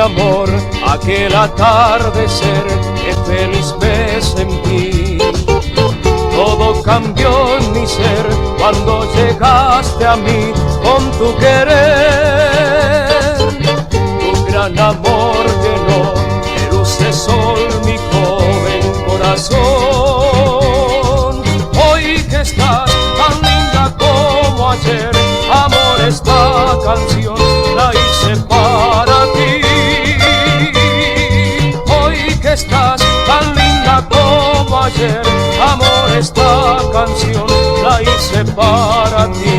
amor, aquel atardecer que feliz me sentí. Todo cambió en mi ser cuando llegaste a mí con tu querer. Tu gran amor llenó de luz de sol mi joven corazón. Hoy que estás tan linda como ayer, amor, esta canción la hice para ti. Hoy que estás tan linda como ayer, amor, esta canción la hice para ti.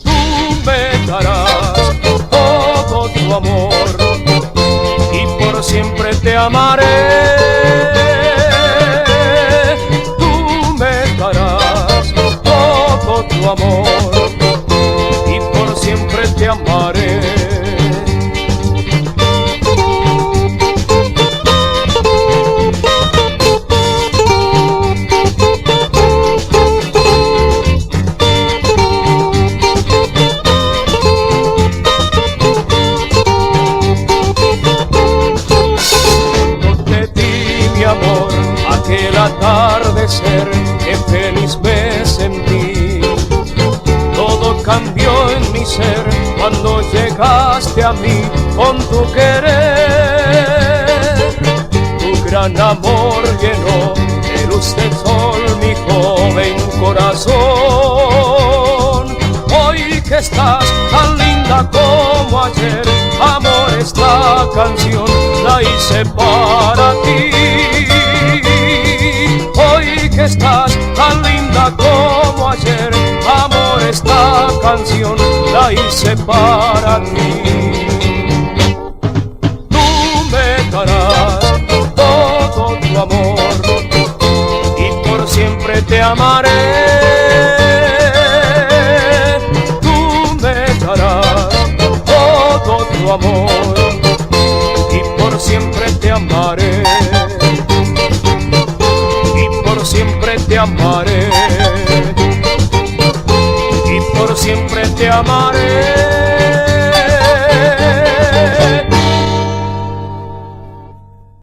Tú me darás todo tu amor y por siempre te amaré. Tú me darás todo tu amor y por siempre te amaré. Aquel atardecer que feliz me sentí. Todo cambió en mi ser cuando llegaste a mí con tu querer. Tu gran amor llenó de luz del sol mi joven corazón. Hoy que estás tan linda como ayer, amor, esta canción la hice para ti. Hoy que estás tan linda como ayer, amor, esta canción la hice para ti. Tú me darás todo tu amor y por siempre te amaré. Tú me darás todo tu amor y por siempre te amaré. Por siempre te amaré y por siempre te amaré.